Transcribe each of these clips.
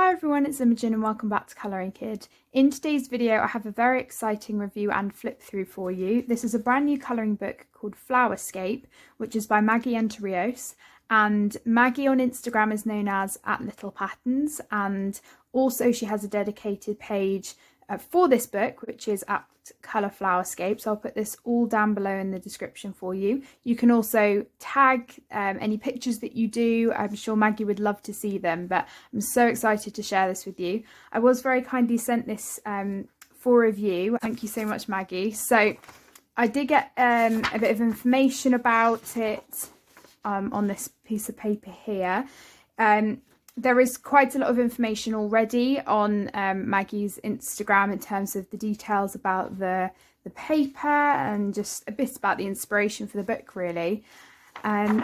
Hi everyone, it's Imogen and welcome back to Colouring Kid. In today's video I have a very exciting review and flip through for you. This is a brand new colouring book called Flowerscape, which is by Maggie Enterrios, and Maggie on Instagram is known as @LittlePatterns, and also she has a dedicated page for this book, which is @Colour Flowerscape. So I'll put this all down below in the description for you. You can also tag any pictures that you do. I'm sure Maggie would love to see them, but I'm so excited to share this with you. I was very kindly sent this for review. Thank you so much, Maggie. So I did get a bit of information about it on this piece of paper here. There is quite a lot of information already on Maggie's Instagram in terms of the details about the paper and just a bit about the inspiration for the book, really.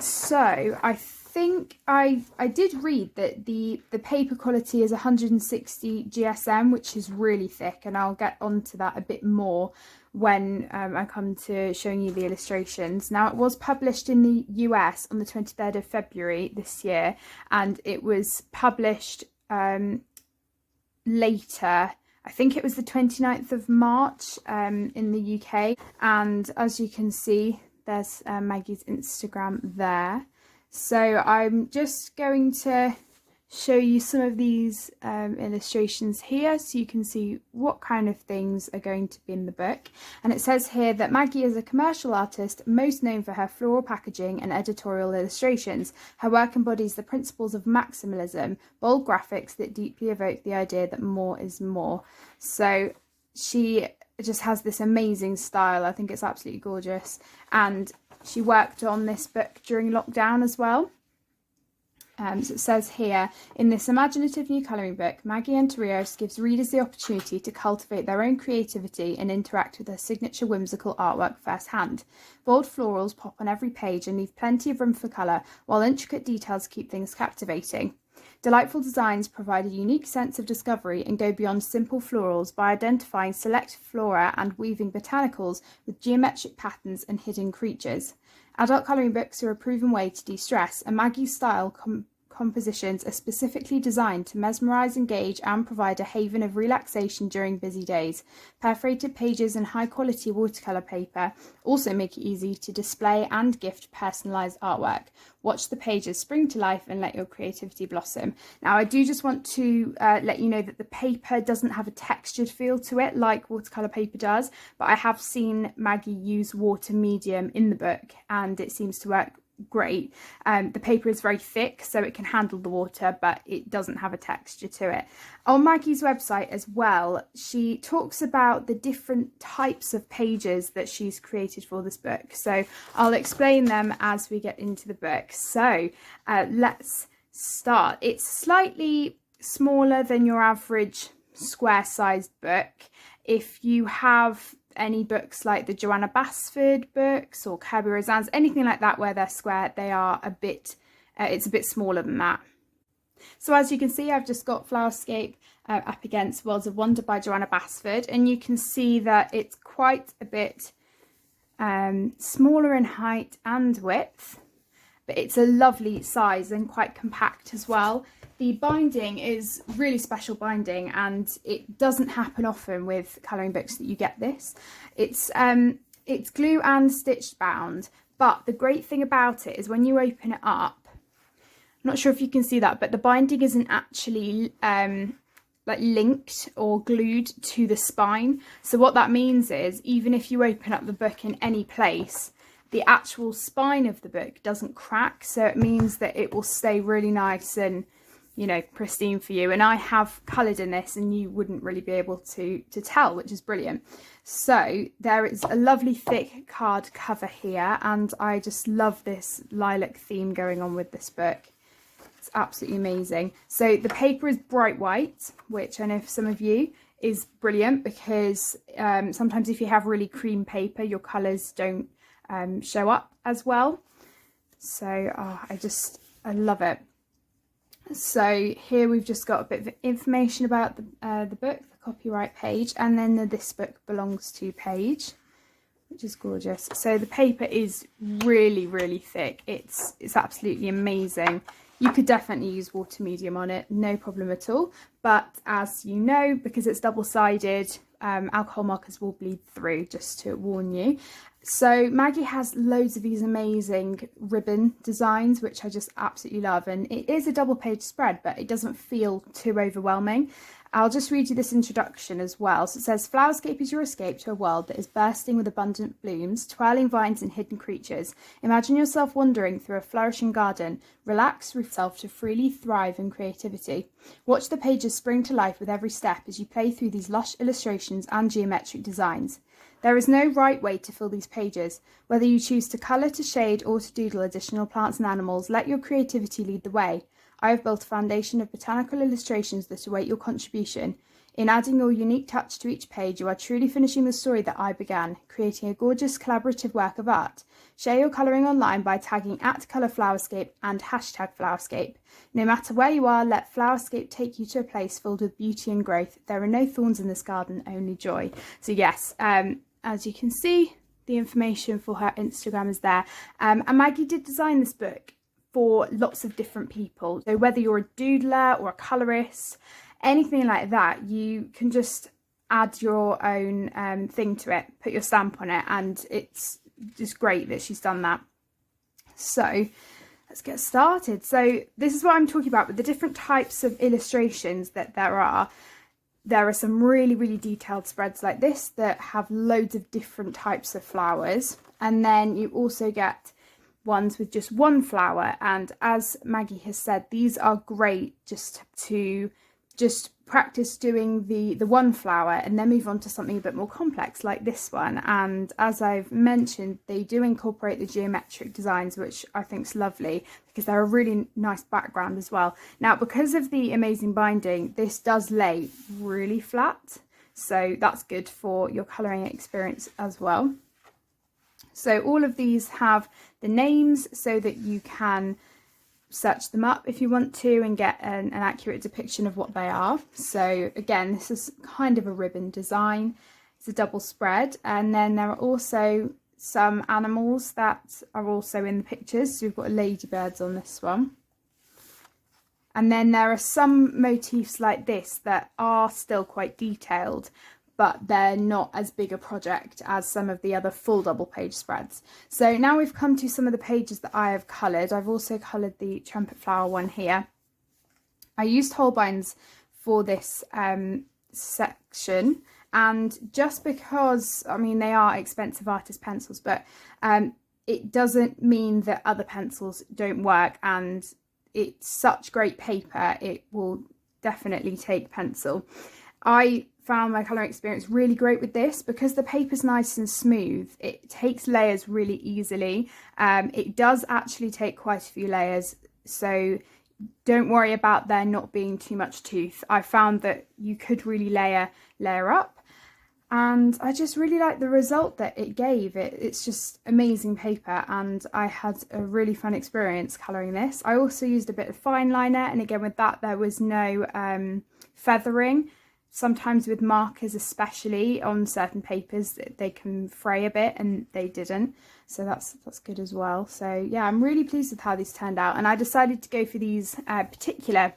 So I think I did read that the paper quality is 160 GSM, which is really thick, and I'll get onto that a bit more when I come to showing you the illustrations. Now, it was published in the US on the 23rd of February this year, and it was published later. I think it was the 29th of March in the UK, and as you can see, there's Maggie's Instagram there. So I'm just going to show you some of these illustrations here so you can see what kind of things are going to be in the book. And it says here that Maggie is a commercial artist most known for her floral packaging and editorial illustrations. Her work embodies the principles of maximalism, bold graphics that deeply evoke the idea that more is more. So she just has this amazing style. I think it's absolutely gorgeous, and she worked on this book during lockdown as well. So it says here, in this imaginative new colouring book, Maggie Enterrios gives readers the opportunity to cultivate their own creativity and interact with her signature whimsical artwork firsthand. Bold florals pop on every page and leave plenty of room for colour, while intricate details keep things captivating. Delightful designs provide a unique sense of discovery and go beyond simple florals by identifying select flora and weaving botanicals with geometric patterns and hidden creatures. Adult colouring books are a proven way to de-stress, and Maggie's style compositions are specifically designed to mesmerise, engage and provide a haven of relaxation during busy days. Perforated pages and high-quality watercolour paper also make it easy to display and gift personalised artwork. Watch the pages spring to life and let your creativity blossom. Now, I do just want to let you know that the paper doesn't have a textured feel to it like watercolour paper does, but I have seen Maggie use water medium in the book and it seems to work great. The paper is very thick, so it can handle the water, but it doesn't have a texture to it. On Maggie's website as well, she talks about the different types of pages that she's created for this book, so I'll explain them as we get into the book. So let's start. It's slightly smaller than your average square-sized book. If you have any books like the Joanna Basford books or Kirby Roseanne's, anything like that where they're square, they are a bit, it's a bit smaller than that. So as you can see, I've just got Flowerscape up against Worlds of Wonder by Joanna Basford, and you can see that it's quite a bit smaller in height and width, but it's a lovely size and quite compact as well. The binding is really special binding, and it doesn't happen often with colouring books that you get this. It's glue and stitched bound, but the great thing about it is when you open it up, I'm not sure if you can see that, but the binding isn't actually like linked or glued to the spine. So what that means is even if you open up the book in any place, the actual spine of the book doesn't crack. So it means that it will stay really nice and, you know, pristine for you. And I have coloured in this and you wouldn't really be able to tell, which is brilliant. So there is a lovely thick card cover here, and I just love this lilac theme going on with this book. It's absolutely amazing. So the paper is bright white, which I know for some of you is brilliant, because sometimes if you have really cream paper, your colours don't show up as well. So I love it. So here we've just got a bit of information about the book, the copyright page, and then the This Book Belongs To page, which is gorgeous. So the paper is really, really thick. It's absolutely amazing. You could definitely use water medium on it, no problem at all. But as you know, because it's double-sided, alcohol markers will bleed through, just to warn you. So Maggie has loads of these amazing ribbon designs, which I just absolutely love. And it is a double page spread, but it doesn't feel too overwhelming. I'll just read you this introduction as well. So it says, Flowerscape is your escape to a world that is bursting with abundant blooms, twirling vines and hidden creatures. Imagine yourself wandering through a flourishing garden. Relax yourself to freely thrive in creativity. Watch the pages spring to life with every step as you play through these lush illustrations and geometric designs. There is no right way to fill these pages. Whether you choose to colour, to shade or to doodle additional plants and animals, let your creativity lead the way. I have built a foundation of botanical illustrations that await your contribution. In adding your unique touch to each page, you are truly finishing the story that I began, creating a gorgeous collaborative work of art. Share your colouring online by tagging @ColourFlowerscape and #Flowerscape. No matter where you are, let Flowerscape take you to a place filled with beauty and growth. There are no thorns in this garden, only joy. So yes, as you can see, the information for her Instagram is there. And Maggie did design this book for lots of different people. So whether you're a doodler or a colorist, anything like that, you can just add your own thing to it, put your stamp on it, and it's just great that she's done that. So let's get started. So this is what I'm talking about with the different types of illustrations that there are. There are some really, really detailed spreads like this that have loads of different types of flowers. And then you also get ones with just one flower. And as Maggie has said, these are great just to practice doing the one flower and then move on to something a bit more complex like this one. And as I've mentioned, they do incorporate the geometric designs, which I think is lovely because they're a really nice background as well. Now, because of the amazing binding, this does lay really flat, so that's good for your colouring experience as well. So all of these have the names so that you can search them up if you want to and get an accurate depiction of what they are. So again, this is kind of a ribbon design. It's a double spread, and then there are also some animals that are also in the pictures. So we've got ladybirds on this one. And then there are some motifs like this that are still quite detailed, but they're not as big a project as some of the other full double page spreads. So now we've come to some of the pages that I have coloured. I've also coloured the trumpet flower one here. I used Holbein's for this section, and just because, I mean, they are expensive artist pencils, but it doesn't mean that other pencils don't work, and it's such great paper, it will definitely take pencil. I found my colouring experience really great with this because the paper's nice and smooth. It takes layers really easily. It does actually take quite a few layers, so don't worry about there not being too much tooth. I found that you could really layer up, and I just really like the result that it gave. It's just amazing paper, and I had a really fun experience colouring this. I also used a bit of fine liner, and again with that there was no feathering. Sometimes with markers, especially on certain papers, they can fray a bit, and they didn't. So that's good as well. So yeah, I'm really pleased with how these turned out. And I decided to go for these particular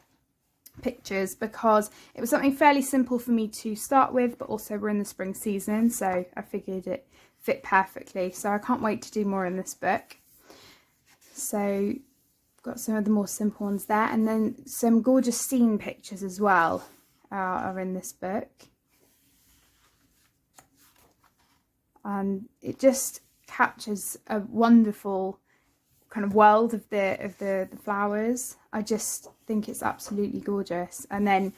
pictures because it was something fairly simple for me to start with, but also we're in the spring season, so I figured it fit perfectly. So I can't wait to do more in this book. So got some of the more simple ones there, and then some gorgeous scene pictures as well are in this book, and it just captures a wonderful kind of world of the flowers. I just think it's absolutely gorgeous. And then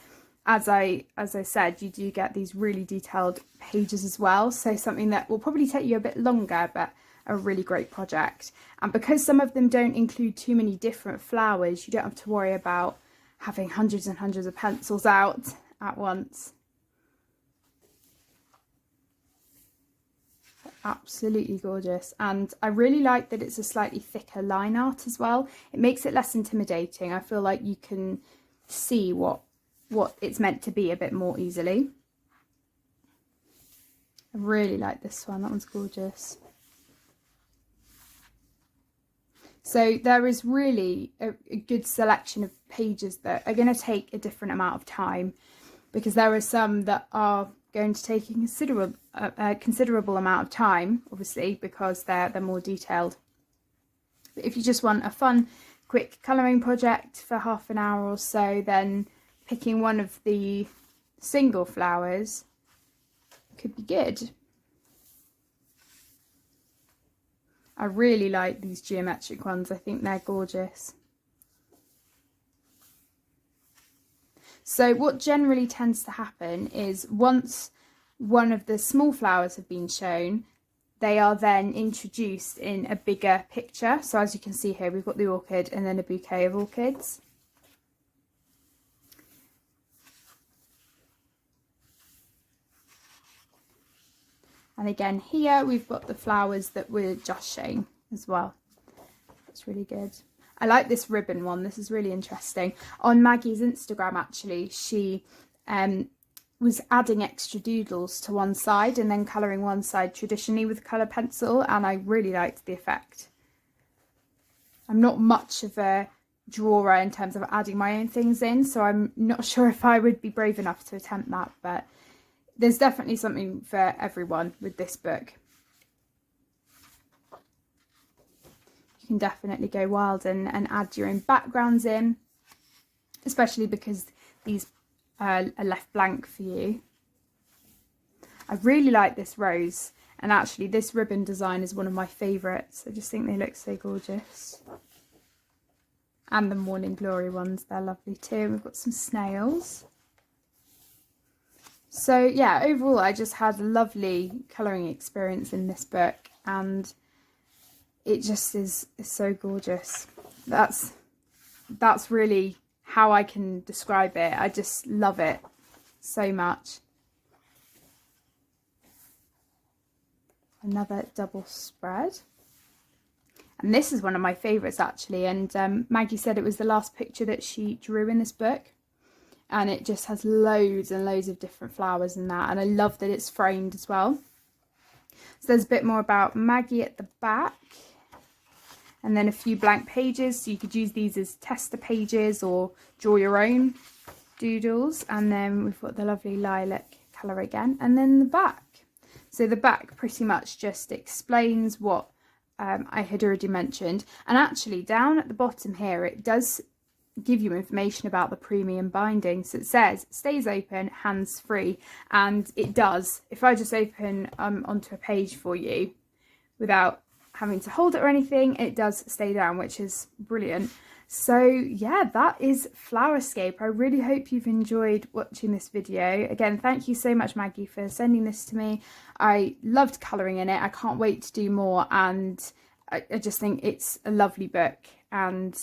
as I said, you do get these really detailed pages as well, so something that will probably take you a bit longer, but a really great project. And because some of them don't include too many different flowers, you don't have to worry about having hundreds and hundreds of pencils out at once. Absolutely gorgeous. And I really like that it's a slightly thicker line art as well. It makes it less intimidating. I feel like you can see what it's meant to be a bit more easily. I really like this one. That one's gorgeous. So there is really a good selection of pages that are going to take a different amount of time, because there are some that are going to take a considerable amount of time, obviously, because they're more detailed. But if you just want a fun, quick colouring project for half an hour or so, then picking one of the single flowers could be good. I really like these geometric ones. I think they're gorgeous. So what generally tends to happen is once one of the small flowers have been shown, they are then introduced in a bigger picture. So as you can see here, we've got the orchid and then a bouquet of orchids. And again here we've got the flowers that we're just showing as well. That's really good. I like this ribbon one. This is really interesting. On Maggie's Instagram, actually, she was adding extra doodles to one side and then colouring one side traditionally with colour pencil, and I really liked the effect. I'm not much of a drawer in terms of adding my own things in, so I'm not sure if I would be brave enough to attempt that, but there's definitely something for everyone with this book. You can definitely go wild and add your own backgrounds in, especially because these are left blank for you. I really like this rose, and actually this ribbon design is one of my favourites. I just think they look so gorgeous. And the Morning Glory ones, they're lovely too. We've got some snails. So yeah, overall I just had a lovely colouring experience in this book, and it just is so gorgeous. That's really how I can describe it. I just love it so much. Another double spread. And this is one of my favourites actually, and Maggie said it was the last picture that she drew in this book. And it just has loads and loads of different flowers in that, and I love that it's framed as well. So there's a bit more about Maggie at the back, and then a few blank pages, so you could use these as tester pages or draw your own doodles. And then we've got the lovely lilac colour again, and then the back. So the back pretty much just explains what I had already mentioned, and actually down at the bottom here it does give you information about the premium binding. So it says stays open, hands free, and it does. If I just open onto a page for you without having to hold it or anything, it does stay down, which is brilliant. So yeah, that is Flowerscape. I really hope you've enjoyed watching this video. Again, thank you so much, Maggie, for sending this to me. I loved colouring in it. I can't wait to do more, and I just think it's a lovely book, and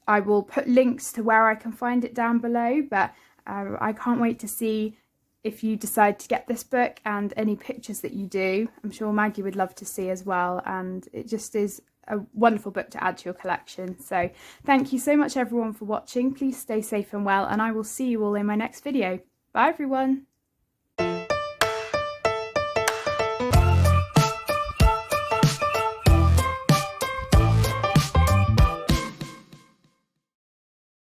I will put links to where I can find it down below, but I can't wait to see if you decide to get this book and any pictures that you do. I'm sure Maggie would love to see as well, and it just is a wonderful book to add to your collection. So thank you so much everyone for watching. Please stay safe and well, and I will see you all in my next video. Bye everyone.